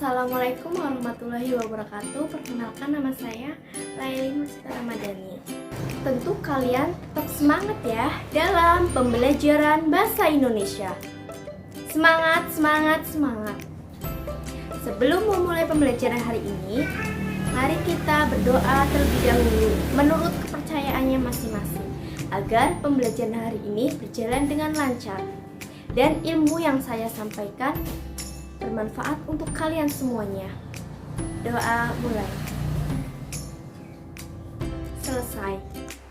Assalamualaikum warahmatullahi wabarakatuh. Perkenalkan, nama saya Laili Mustara Madani. Tentu kalian tetap semangat ya dalam pembelajaran bahasa Indonesia. Semangat, semangat, semangat. Sebelum memulai pembelajaran hari ini, mari kita berdoa terlebih dahulu menurut kepercayaannya masing-masing agar pembelajaran hari ini berjalan dengan lancar dan ilmu yang saya sampaikan bermanfaat untuk kalian semuanya. Doa mulai. Selesai.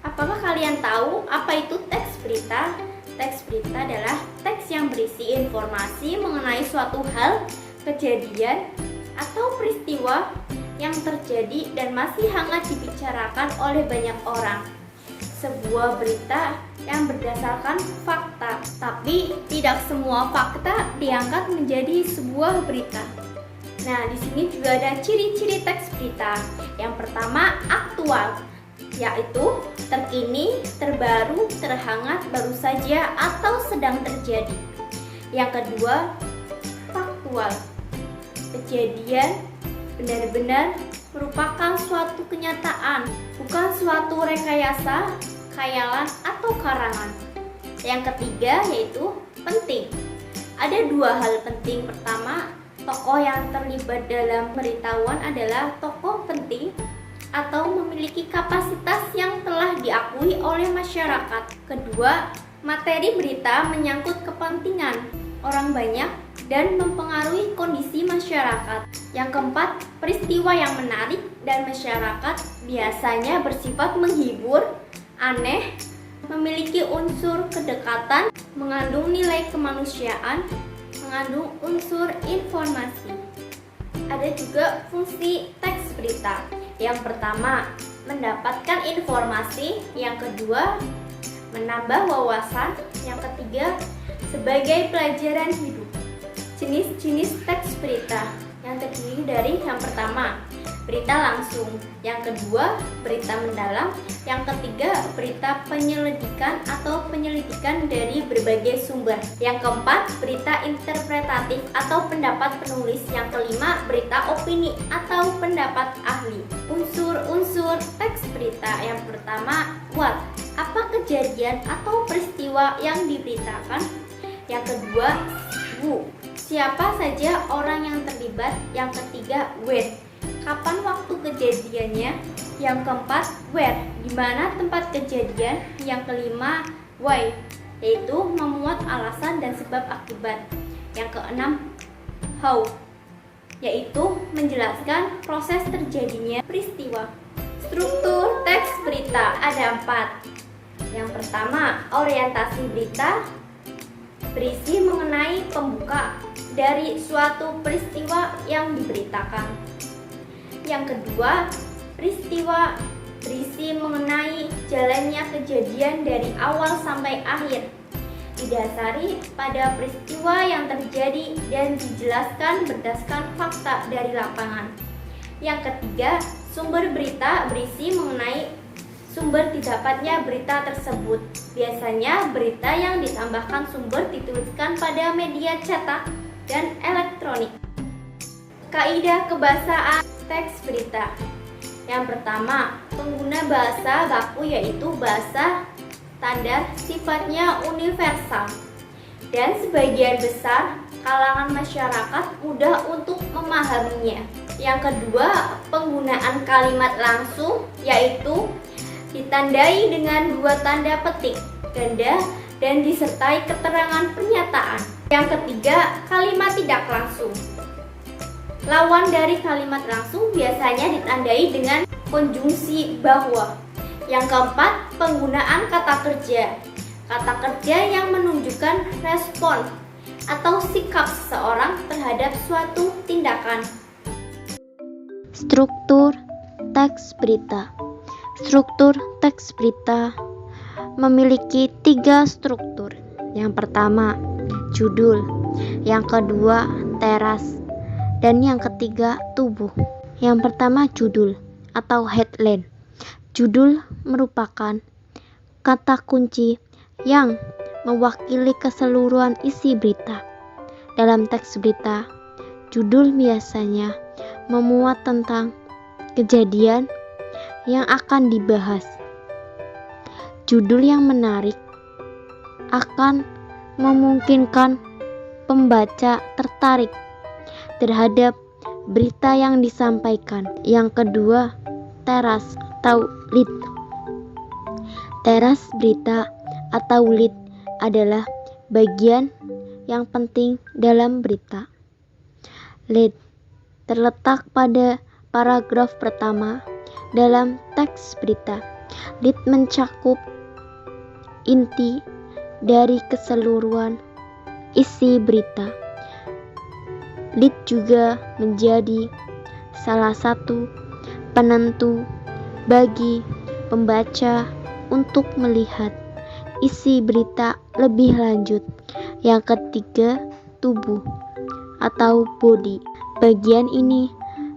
Apakah kalian tahu apa itu teks berita? Teks berita adalah teks yang berisi informasi mengenai suatu hal, kejadian, atau peristiwa yang terjadi dan masih hangat dibicarakan oleh banyak orang. Sebuah berita yang berdasarkan fakta, tapi tidak semua fakta diangkat menjadi sebuah berita. Nah, di sini juga ada ciri-ciri teks berita. Yang pertama, aktual, yaitu terkini, terbaru, terhangat, baru saja, atau sedang terjadi. Yang kedua, faktual, kejadian benar-benar merupakan suatu kenyataan, bukan suatu rekayasa, khayalan, atau karangan. Yang ketiga yaitu penting. Ada dua hal penting. Pertama, tokoh yang terlibat dalam pemberitahuan adalah tokoh penting atau memiliki kapasitas yang telah diakui oleh masyarakat. Kedua, materi berita menyangkut kepentingan orang banyak dan mempengaruhi kondisi masyarakat. Yang keempat, peristiwa yang menarik dan masyarakat biasanya bersifat menghibur, aneh, memiliki unsur kedekatan, mengandung nilai kemanusiaan, mengandung unsur informasi. Ada juga fungsi teks berita. Yang pertama, mendapatkan informasi. Yang kedua, menambah wawasan. Yang ketiga, sebagai pelajaran hidup. Jenis-jenis teks berita yang terdiri dari yang pertama, berita langsung, yang kedua, berita mendalam, yang ketiga, berita penyelidikan atau penyelidikan dari berbagai sumber, yang keempat, berita interpretatif atau pendapat penulis, yang kelima, berita opini atau pendapat ahli. Unsur-unsur teks berita. Yang pertama, what, apa kejadian atau peristiwa yang diberitakan. Yang kedua, who, siapa saja orang yang terlibat. Yang ketiga, when, kapan waktu kejadiannya. Yang keempat, where, di mana tempat kejadian. Yang kelima, why, yaitu memuat alasan dan sebab akibat. Yang keenam, how, yaitu menjelaskan proses terjadinya peristiwa. Struktur teks berita ada 4. Yang pertama, orientasi berita, berisi mengenai pembuka dari suatu peristiwa yang diberitakan. Yang kedua, peristiwa, berisi mengenai jalannya kejadian dari awal sampai akhir, didasari pada peristiwa yang terjadi dan dijelaskan berdasarkan fakta dari lapangan. Yang ketiga, sumber berita, berisi mengenai sumber didapatnya berita tersebut. Biasanya berita yang ditambahkan sumber dituliskan pada media cetak dan elektronik. Kaidah kebahasaan teks berita. Yang pertama, pengguna bahasa baku yaitu bahasa standar, sifatnya universal dan sebagian besar kalangan masyarakat mudah untuk memahaminya. Yang kedua, penggunaan kalimat langsung yaitu ditandai dengan 2 tanda petik ganda dan disertai keterangan pernyataan. Yang ketiga, kalimat tidak langsung. Lawan dari kalimat langsung biasanya ditandai dengan konjungsi bahwa. Yang keempat, penggunaan kata kerja. Kata kerja yang menunjukkan respon atau sikap seseorang terhadap suatu tindakan. Struktur teks berita. Struktur teks berita memiliki 3 struktur. Yang pertama, judul. Yang kedua, teras. Dan yang ketiga, tubuh. Yang pertama, judul atau headline. Judul merupakan kata kunci yang mewakili keseluruhan isi berita. Dalam teks berita, Judul biasanya memuat tentang kejadian yang akan dibahas. Judul yang menarik akan memungkinkan pembaca tertarik terhadap berita yang disampaikan. Yang kedua, teras atau lead. Teras berita atau lead adalah bagian yang penting dalam berita. Lead terletak pada paragraf pertama dalam teks berita. Lead mencakup inti dari keseluruhan isi berita. Lead juga menjadi salah satu penentu bagi pembaca untuk melihat isi berita lebih lanjut. Yang ketiga, tubuh atau body. Bagian ini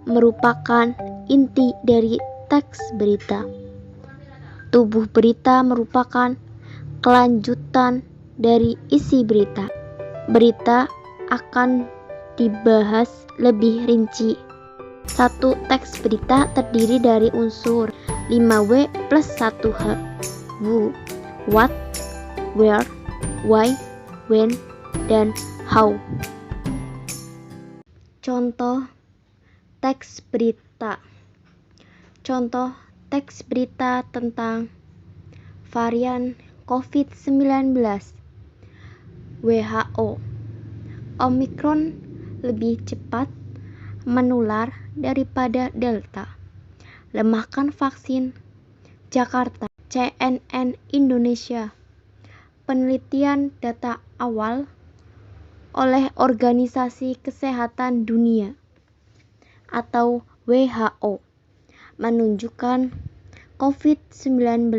merupakan inti dari teks berita. Tubuh berita merupakan kelanjutan dari isi berita. Berita akan dibahas lebih rinci. 1. Teks berita terdiri dari unsur 5W plus 1H. Who, what, where, why, when, dan how. Contoh teks berita. Contoh teks berita tentang varian COVID-19. WHO. Omikron lebih cepat menular daripada Delta. Lemahkan vaksin. Jakarta. CNN Indonesia. Penelitian data awal oleh Organisasi Kesehatan Dunia atau WHO menunjukkan COVID-19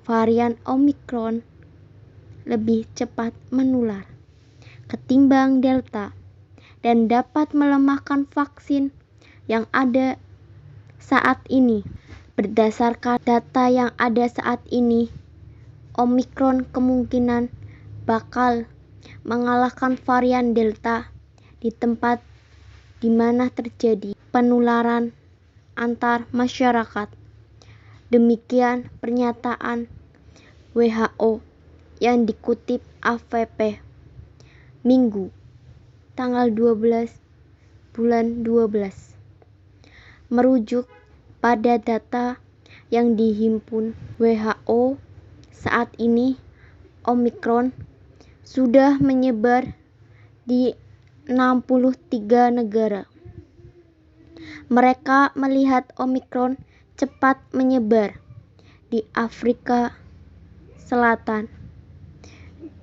varian Omikron lebih cepat menular ketimbang Delta dan dapat melemahkan vaksin yang ada saat ini. Berdasarkan data yang ada saat ini, Omikron kemungkinan bakal mengalahkan varian Delta di tempat di mana terjadi penularan antar masyarakat. Demikian pernyataan WHO yang dikutip AFP Minggu tanggal 12 bulan 12. Merujuk pada data yang dihimpun WHO saat ini, Omikron sudah menyebar di 63 negara. Mereka melihat Omikron cepat menyebar di Afrika Selatan,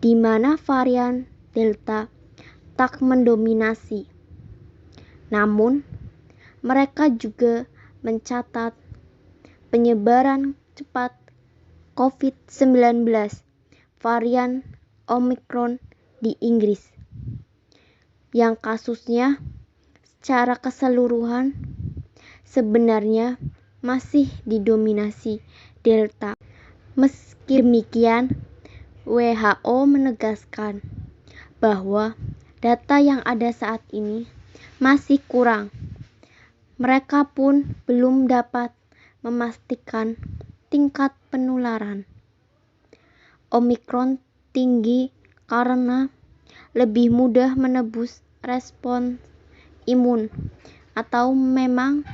di mana varian Delta tak mendominasi. Namun, mereka juga mencatat penyebaran cepat COVID-19 varian Omikron di Inggris, yang kasusnya secara keseluruhan sebenarnya masih didominasi Delta. Meski demikian, WHO menegaskan bahwa data yang ada saat ini masih kurang. Mereka pun belum dapat memastikan tingkat penularan Omikron tinggi karena lebih mudah menebus respons imun atau memang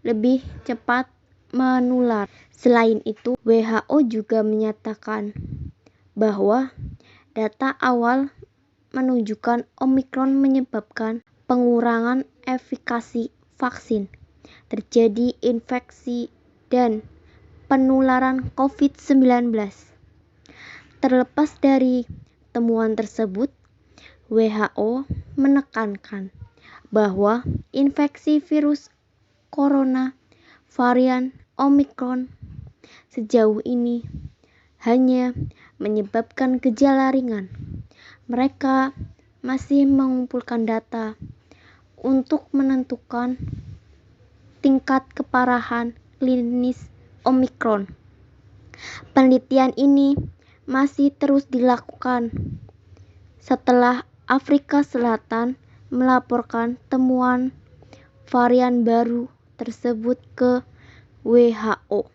lebih cepat menular. Selain itu, WHO juga menyatakan bahwa data awal menunjukkan Omikron menyebabkan pengurangan efikasi vaksin, terjadi infeksi dan penularan COVID-19. Terlepas dari temuan tersebut, WHO menekankan bahwa infeksi virus corona varian Omikron sejauh ini hanya menyebabkan gejala ringan. Mereka masih mengumpulkan data untuk menentukan tingkat keparahan klinis Omikron. Penelitian ini masih terus dilakukan setelah Afrika Selatan melaporkan temuan varian baru tersebut ke WHO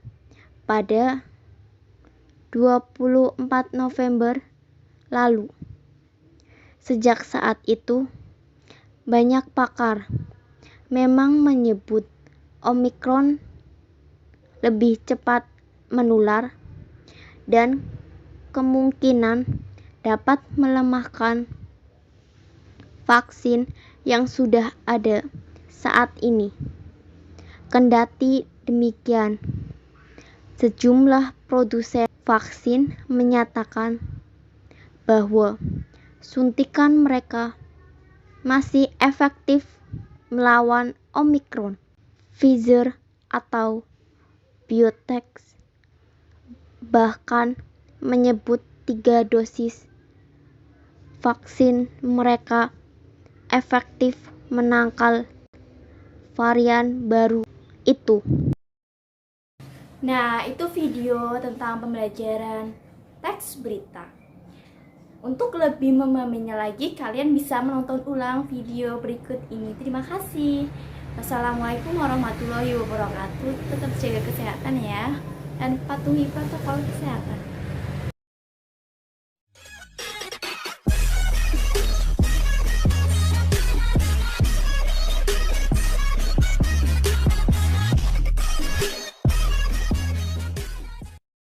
pada 24 November lalu. Sejak saat itu, banyak pakar memang menyebut Omikron lebih cepat menular dan kemungkinan dapat melemahkan vaksin yang sudah ada saat ini. Kendati demikian, sejumlah produsen vaksin menyatakan bahwa suntikan mereka masih efektif melawan Omikron. Pfizer atau BioNTech bahkan menyebut 3 dosis vaksin mereka efektif menangkal varian baru itu. Nah, itu video tentang pembelajaran teks berita. Untuk lebih memahaminya lagi, kalian bisa menonton ulang video berikut ini. Terima kasih. Wassalamualaikum warahmatullahi wabarakatuh. Tetap jaga kesehatan ya, dan patuhi protokol kesehatan.